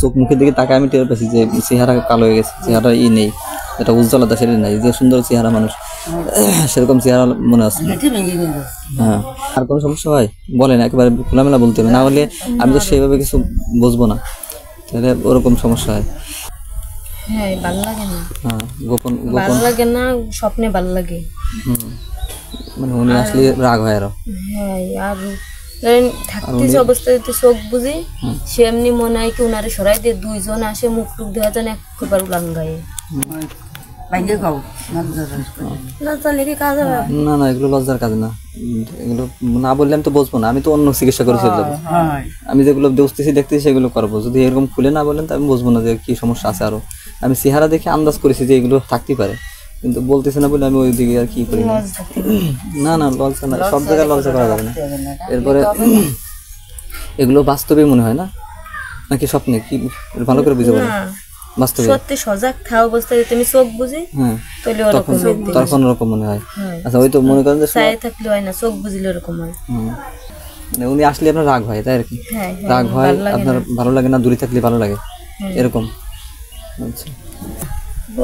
চোখ মুখের দিকে তাকায় আমি টের পেয়েছি যে চেহারা কালো হয়ে গেছে, চেহারা নেই, এটা উজ্জ্বলতা সেটা নাই, যে সুন্দর চেহারা মানুষ সেরকম চেহারা মনে হচ্ছে। হ্যাঁ, আর কোনো সমস্যা হয় বলেন, একেবারে খোলামেলা বলতে হবে, না হলে আমি তো সেইভাবে কিছু বুঝবো না, তাহলে ওরকম সমস্যা হয়। হ্যাঁ, ভালো লাগে না। হ্যাঁ, গোপন ভালো লাগে না, স্বপ্নে ভালো লাগে। মানে উনি আসলে রাগ হয় আরো। হ্যাঁ, আর থাকতেছে অবস্থায় যদি চোখ বুঝি সে এমনি মনে হয় কি উনারে সরাই দিয়ে দুইজন আসে মুখ টুক দেওয়া যান একবার উলান গায়ে। না না, এগুলো লজ্জার কাজ না, এগুলো না বললে আমি তো বুঝবো না, আমি তো অন্য চিকিৎসা করে চলে যাবো। আমি যেগুলো বুঝতেছি দেখতেছি সেগুলো করবো, যদি এরকম খুলে না বলেন তো আমি বুঝবো না যে কি সমস্যা আছে। আরো আমি চেহারা দেখে আন্দাজ করেছি যে এগুলো থাকতেই পারে, কিন্তু বলতেছে না বলে আমি ওই দিকে আর কি করি না। না না, লজ্জা না, সব জায়গায় লজ্জা করা যাবে না। এরপরে এগুলো বাস্তবে মনে হয় না নাকি স্বপ্নে, কি ভালো করে বুঝতে পারো? বাস্তবে সত্যি সজাগ থাকা অবস্থায় যদি তুমি চোখ বুঝি তাহলে ওরকম তখন ওরকম মনে হয়। আচ্ছা, ওই তো মনে করেন যে চাই থাকলে হয় না, চোখ বুঝলে ওরকম হয়। উনি আসলে আপনার রাগ হয়, তাই আর কি? রাগ হয়, আপনার ভালো লাগে না, দূরে থাকলে ভালো লাগে, এরকম। আচ্ছা,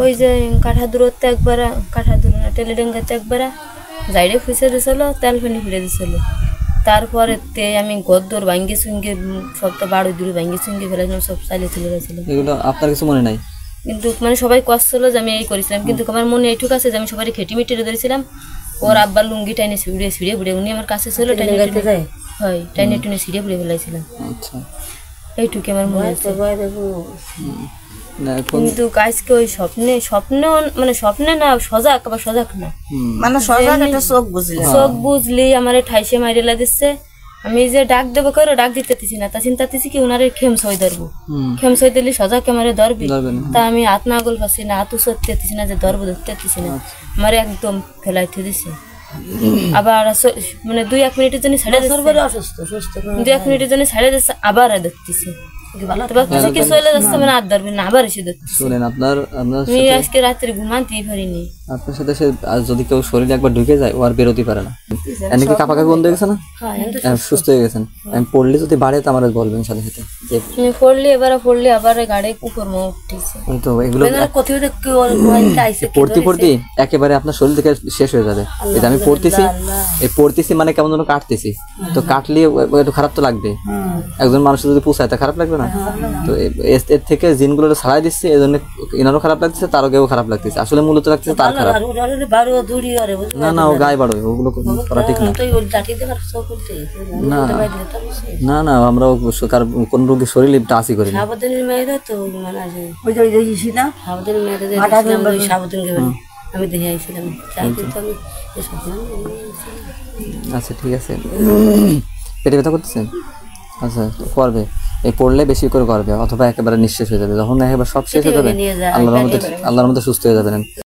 ওই যে কাঠা দূরত্ব একবার, কাঠা দূর না টেলিডেঙ্গাতে একবার যাইরে ফুসে দিছিল, তেল ফেনি ফিরে দিছিল। তারপরে আমি গদ্দর ভাঙ্গে চুঙ্গে সবটা বাড়ি দূরে ভাঙ্গে চুঙ্গে ফেলেছিলাম, সব চাইলে চলে গেছিলাম। এগুলো আপনার কিছু মনে নাই? কিন্তু মানে সবাই কষ্ট যে আমি এই করেছিলাম, কিন্তু আমার মনে এইটুকু আছে যে আমি সবাই খেটি মিটি ধরেছিলাম। ওর আব্বার লুঙ্গি টাইনে ছিঁড়ে ছিঁড়ে বুড়ে, উনি আমার কাছে ছিল, টাইনে হয় টাইনে টুনে ছিঁড়ে বুড়ে ফেলাইছিলাম। আচ্ছা, এইটুকু আমার মনে আছে। কিন্তু আজকে ওই স্বপ্নে মানে স্বপ্নে না, সজাগ আবার সজাগ না, মানে সজাগ একটা চোখ বুঝলি আমার ঠাইসে মাইরেলা দিচ্ছে। আমি যে ডাক দেবো করে ডাক দিতেছি না, তা চিন্তাতেছি কি উনারে খেমসই ধরবো, খেমসই দিলে সজাগ আমারে ধরবি, তা আমি হাত না গোল পাচ্ছি না, হাতও সরতেছি না যে ধরবো, ধরতেছি না, আমার একদম ফেলাইতে দিছে। আবার মানে 2-1 মিনিটের জন্য ছেড়ে দিচ্ছে, 2-1 মিনিটের জন্য ছেড়ে দিচ্ছে, আবার দেখতেছি চলে যাচ্ছে, মানে আর ধরবেন না, আবার এসে দেখতেছি। আমি আজকে রাত্রে ঘুমাতেই পারিনি। আপনার সাথে সে যদি কেউ শরীরে একবার ঢুকে যায় ও আর বেরোতে পারে না। এমনকি কাঁপাকাঁপি বন্ধ হয়ে গেছে না, সুস্থ হয়ে গেছেন। আমি পড়লে যদি বাড়ে তো আমার বলবেন সাথে সাথে। পড়লে আবার গাড়ি উপর মা উঠতেছে। তো এগুলো পড়তে পড়তে একেবারে আপনার শরীর থেকে শেষ হয়ে যাবে। এটা আমি পড়তেছি মানে কেমন যেন কাটতেছি, তো কাটলে একটু খারাপ তো লাগবে। একজন মানুষ যদি পুষায় তা খারাপ লাগবে না? তো এর থেকে জিনগুলো ছাড়াই দিচ্ছে, এই জন্য এনারও খারাপ লাগতেছে, তারও কেউ খারাপ লাগতেছে। আসলে মূলত লাগতেছে তার খারাপ। না না, ও গায়ে বাড়বে, ওগুলো করা ঠিক না। না না, আমরা কোন রোগীর শরীরে টাচই করি না। আমি দেখে আইছিলাম। আচ্ছা, ঠিক আছে। পেটে ব্যথা করতেছেন? আচ্ছা, করবে, এই পড়লে বেশি করে করবে, অথবা একেবারে নিঃশেষ হয়ে যাবে। যখন একেবারে সব শেষ হয়ে যাবে আল্লাহর রহমতে সুস্থ হয়ে যাবেন।